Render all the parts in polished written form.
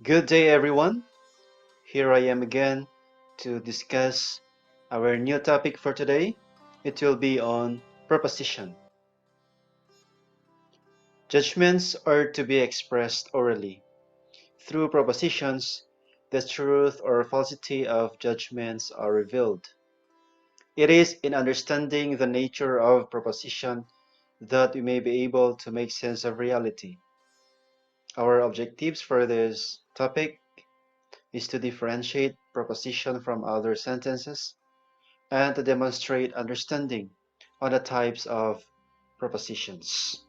Good day, everyone. Here I am again to discuss our new topic for today. It will be on proposition. Judgments are to be expressed orally. Through propositions, the truth or falsity of judgments are revealed. It is in understanding the nature of proposition that we may be able to make sense of reality. Our objectives for this topic is to differentiate proposition from other sentences and to demonstrate understanding on the types of propositions.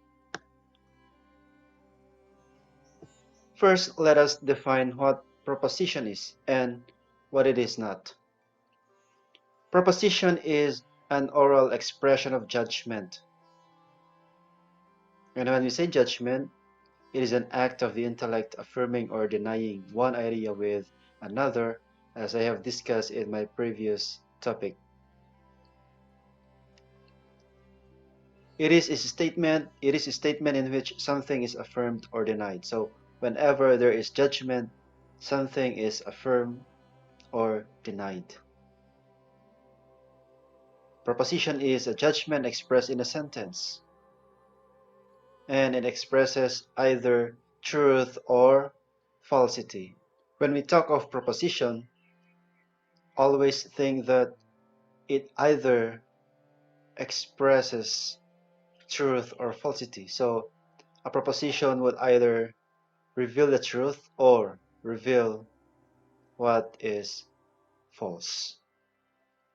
First, let us define what proposition is and what it is not. Proposition is an oral expression of judgment. And when we say judgment, it is an act of the intellect affirming or denying one idea with another, as I have discussed in my previous topic. It is a statement in which something is affirmed or denied. So whenever there is judgment, something is affirmed or denied. Proposition is a judgment expressed in a sentence, and it expresses either truth or falsity. When we talk of proposition, always think that it either expresses truth or falsity. So a proposition would either reveal the truth or reveal what is false.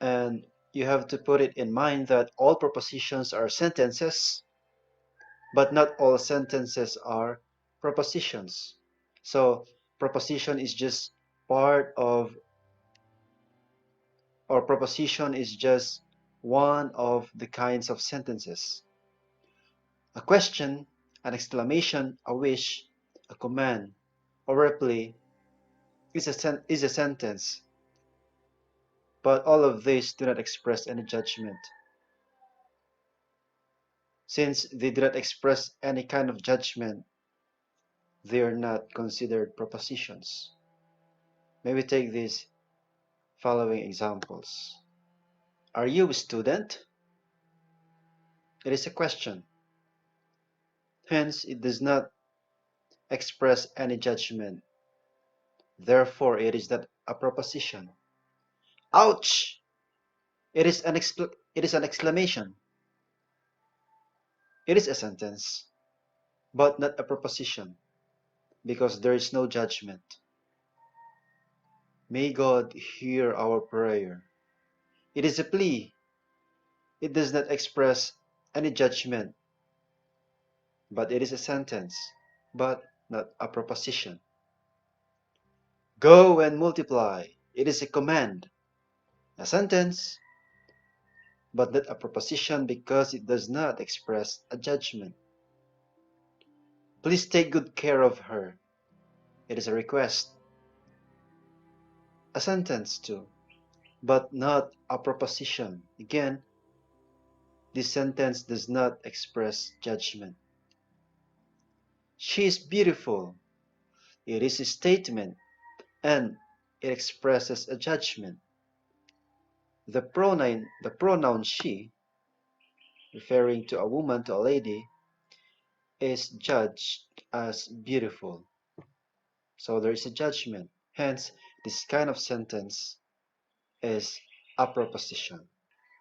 And you have to put it in mind that all propositions are sentences, but not all sentences are propositions. So proposition is just part of, or proposition is just one of the kinds of sentences. A question, an exclamation, a wish, a command, or a plea is a sentence, but all of these do not express any judgment. Since they do not express any kind of judgment, they are not considered propositions. May we take these following examples. Are you a student? It is a question. Hence, it does not express any judgment. Therefore, it is not a proposition. Ouch! It is an exclamation. It is a sentence, but not a proposition, because there is no judgment. May God hear our prayer. It is a plea. It does not express any judgment, but it is a sentence, but not a proposition. Go and multiply. It is a command, a sentence, but not a proposition because it does not express a judgment. Please take good care of her. It is a request, a sentence too, but not a proposition. Again, this sentence does not express judgment. She is beautiful. It is a statement, and it expresses a judgment. The pronoun she, referring to a woman, to a lady, is judged as beautiful. So there is a judgment. Hence, this kind of sentence is a proposition.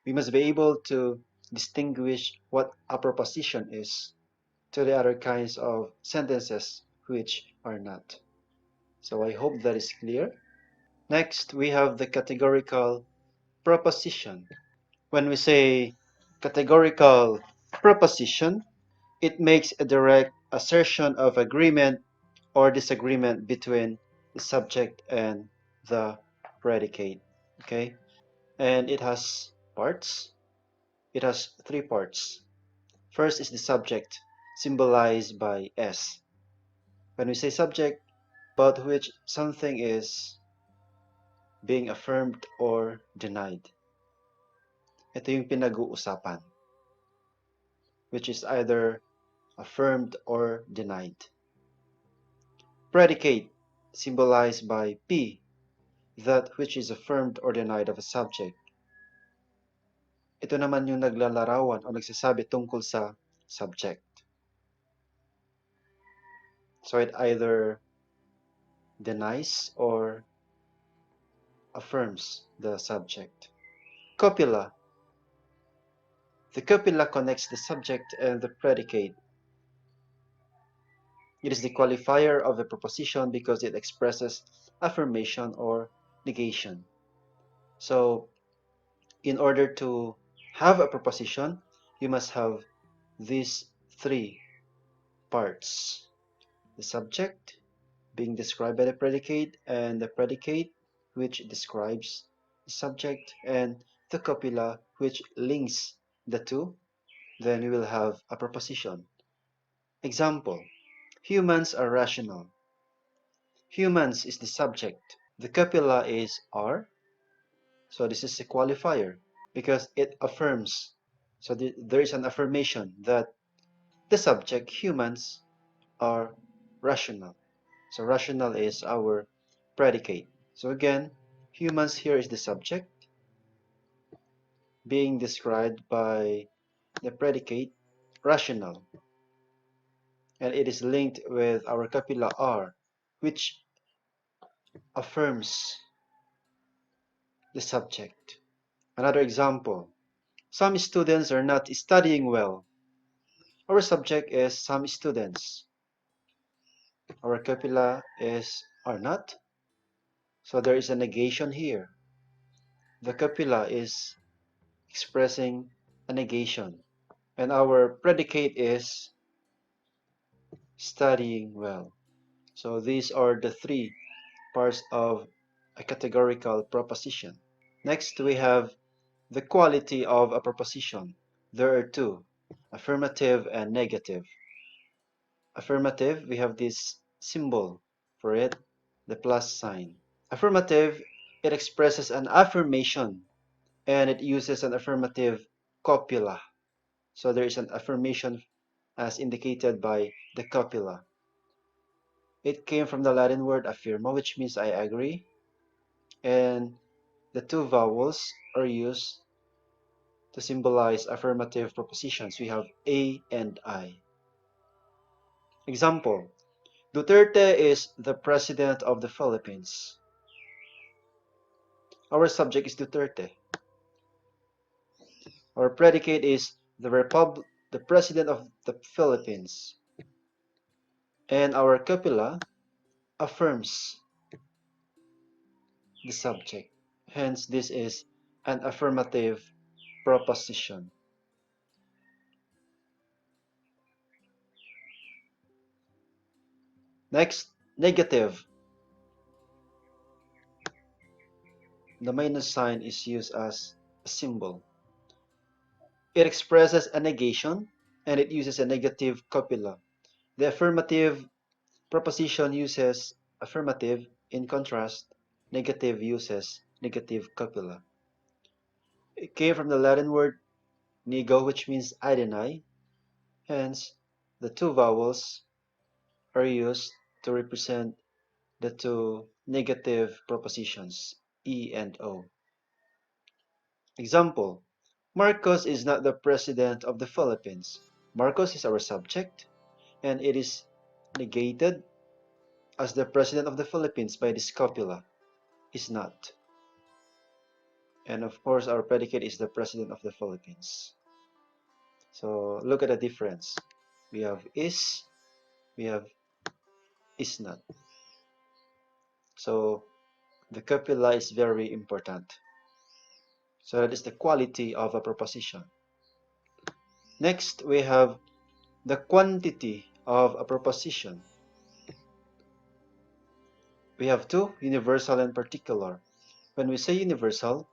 We must be able to distinguish what a proposition is to the other kinds of sentences which are not. So I hope that is clear. Next, we have the categorical proposition. When we say categorical proposition, it makes a direct assertion of agreement or disagreement between the subject and the predicate. Okay? And it has parts. It has three parts. First is the subject, symbolized by S. When we say subject, about which something is being affirmed or denied. Ito yung pinag-uusapan, which is either affirmed or denied. Predicate, symbolized by P, that which is affirmed or denied of a subject. Ito naman yung naglalarawan o nagsasabi tungkol sa subject. So it either denies or affirms the subject. Copula. The copula connects the subject and the predicate. It is the qualifier of a proposition because it expresses affirmation or negation. So, in order to have a proposition, you must have these three parts. The subject being described by the predicate, and the predicate which describes the subject, and the copula which links the two. Then we will have a proposition. Example, humans are rational. Humans is the subject. The copula is are. So this is a qualifier because it affirms. So there is an affirmation that the subject, humans, are rational. So rational is our predicate. So again, humans here is the subject being described by the predicate rational. And it is linked with our copula are, which affirms the subject. Another example, some students are not studying well. Our subject is some students. Our copula is are not. So there is a negation here. The copula is expressing a negation. And our predicate is studying well. So these are the three parts of a categorical proposition. Next, we have the quality of a proposition. There are two, affirmative and negative. Affirmative, we have this symbol for it, the plus sign. Affirmative, it expresses an affirmation and it uses an affirmative copula. So there is an affirmation as indicated by the copula. It came from the Latin word affirma, which means I agree, and the two vowels are used to symbolize affirmative propositions. We have A and I. Example, Duterte is the president of the Philippines. Our subject is Duterte. Our predicate is the president of the Philippines. And our copula affirms the subject. Hence, this is an affirmative proposition. Next, negative. The minus sign is used as a symbol. It expresses a negation and it uses a negative copula. The affirmative proposition uses affirmative, in contrast, negative uses negative copula. It came from the Latin word nego, which means I deny. Hence, the two vowels are used to represent the two negative propositions, E and O. Example, Marcos is not the president of the Philippines. Marcos is our subject, and it is negated as the president of the Philippines by this copula, is not. And of course, our predicate is the president of the Philippines. So look at the difference. We have is, we have is not. So the copula is very important. So that is the quality of a proposition. Next, we have the quantity of a proposition. We have two, universal and particular. When we say universal,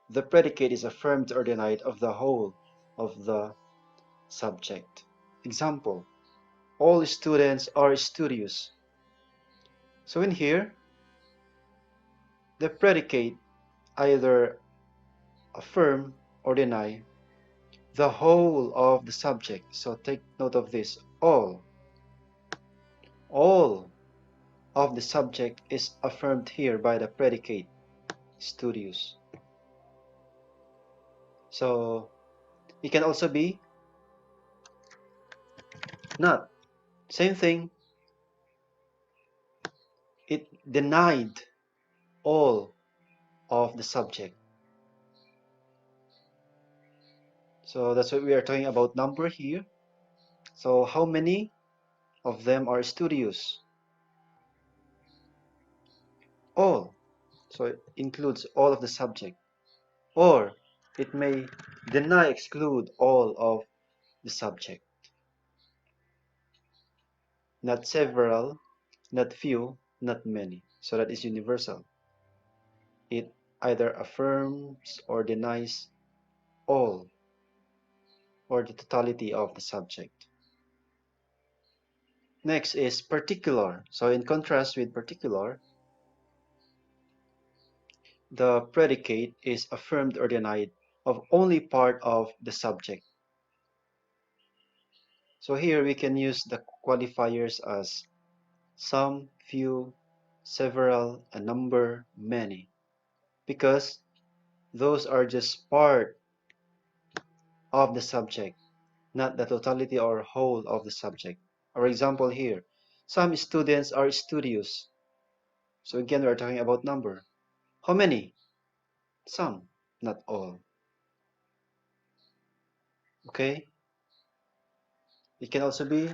the predicate is affirmed or denied of the whole of the subject. Example, all students are studious. So in here, the predicate either affirm or deny the whole of the subject. So take note of this, all of the subject is affirmed here by the predicate studious. So it can also be not. Same thing, it denied all of the subject. So that's what we are talking about number here. So how many of them are studious? All. So it includes all of the subject. Or it may deny, exclude all of the subject. Not several, not few, not many. So that is universal. It either affirms or denies all or the totality of the subject. Next is particular. So in contrast with particular, the predicate is affirmed or denied of only part of the subject. So here we can use the qualifiers as some, few, several, a number, many, because those are just part of the subject, not the totality or whole of the subject. Our example here, some students are studious. So again, we're talking about number. How many? Some, not all. Okay? It can also be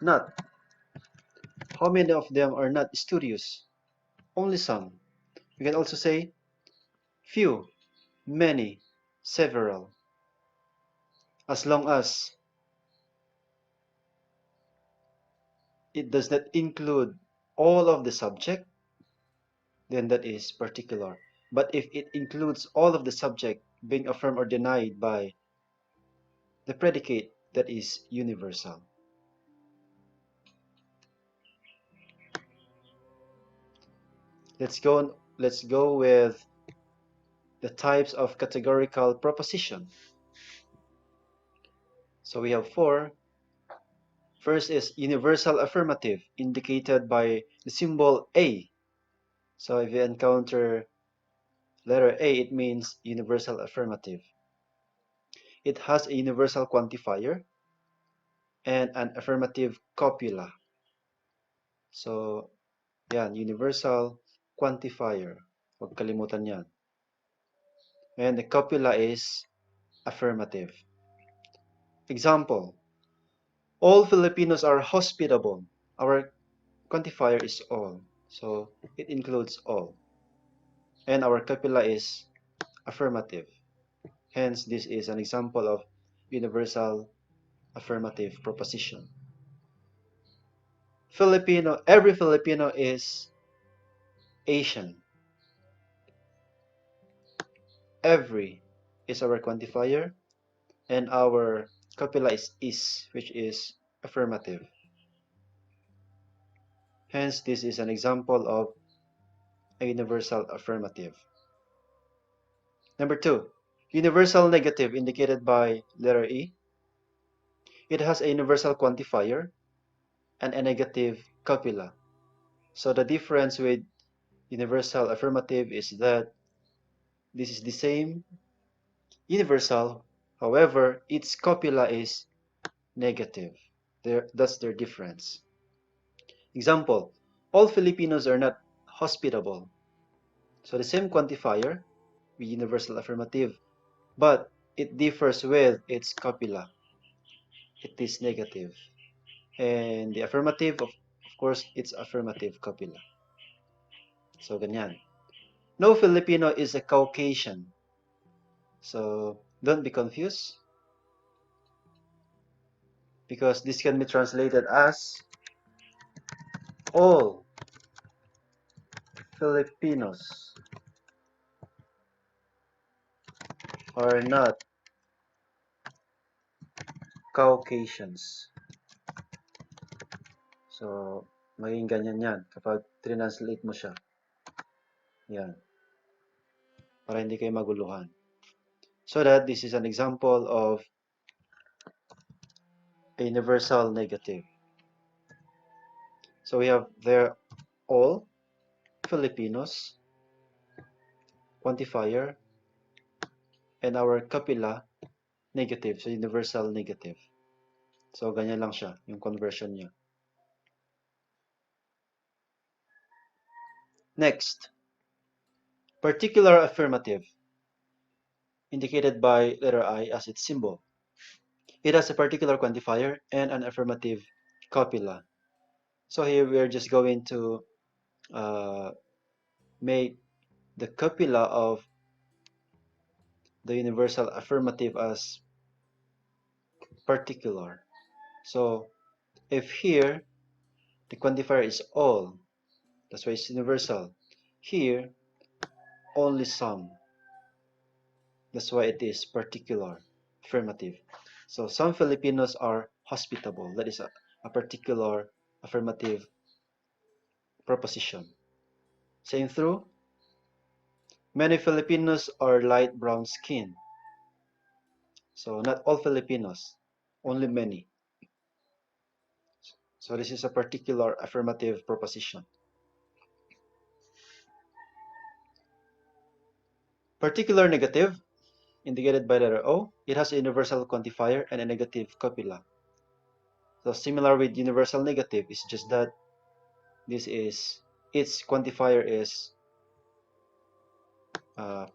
not. How many of them are not studious? Only some. You can also say few, many, several. As long as it does not include all of the subject, then that is particular. But if it includes all of the subject being affirmed or denied by the predicate, that is universal. Let's go with the types of categorical proposition. So we have four. First is universal affirmative, indicated by the symbol A. So if you encounter letter A, it means universal affirmative. It has a universal quantifier and an affirmative copula. So, yan, universal quantifier. Huwag kalimutan yan. And the copula is affirmative. Example, all Filipinos are hospitable. Our quantifier is all. So, it includes all. And our copula is affirmative. Hence, this is an example of universal affirmative proposition. Every Filipino is Asian. Every is our quantifier, and our copula is, which is affirmative. Hence, this is an example of a universal affirmative. Number two, universal negative, indicated by letter E. It has a universal quantifier and a negative copula. So the difference with universal affirmative is that this is the same universal, however, its copula is negative. That's their difference. Example, all Filipinos are not hospitable. So the same quantifier, with universal affirmative, but it differs with its copula. It is negative. And the affirmative, of course, it's affirmative copula. So ganyan. No Filipino is a Caucasian. So don't be confused, because this can be translated as all Filipinos are not Caucasians. So, maging ganyan yan kapag translate mo siya. Yan. Para hindi kayo maguluhan. So that this is an example of a universal negative. So we have there all Filipinos, quantifier, and our kapila, negative. So, universal negative. So, ganyan lang siya, yung conversion niya. Next, particular affirmative, indicated by letter I as its symbol. It has a particular quantifier and an affirmative copula. So here we are just going to make the copula of the universal affirmative as particular. So if here the quantifier is all, that's why it's universal. Here, only some, that's why it is particular affirmative. So some Filipinos are hospitable. That is a particular affirmative proposition. Same through, many Filipinos are light brown skin. So not all Filipinos, only many. So this is a particular affirmative proposition. Particular negative, indicated by letter O, it has a universal quantifier and a negative copula. So similar with universal negative, it's just that this is, its quantifier is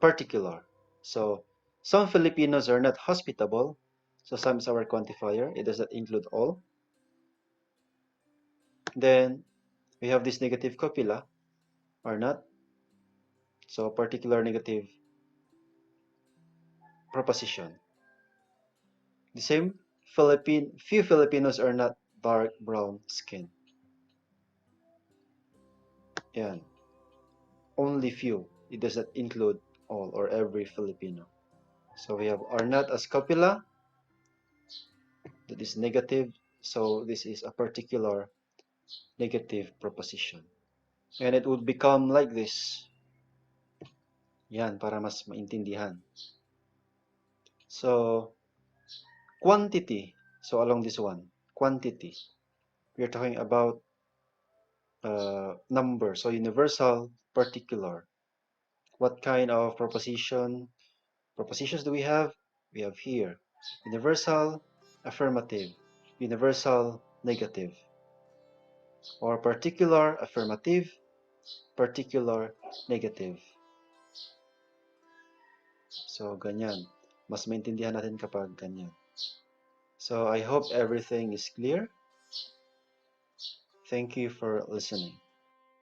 particular. So some Filipinos are not hospitable. So some is our quantifier. It does not include all. Then we have this negative copula, are not. So particular negative proposition. The same, few Filipinos are not dark brown skin. Yan. Only few. It does not include all or every Filipino. So we have are not as copula. That is negative. So this is a particular negative proposition. And it would become like this. Yan, para mas maintindihan. So, quantity. So along this one, quantity. We are talking about number. So universal, particular. What kind of propositions do we have? We have here universal, affirmative, universal, negative, or particular, affirmative, particular, negative. So ganyan. Mas maintindihan natin kapag ganyan. So I hope everything is clear. Thank you for listening.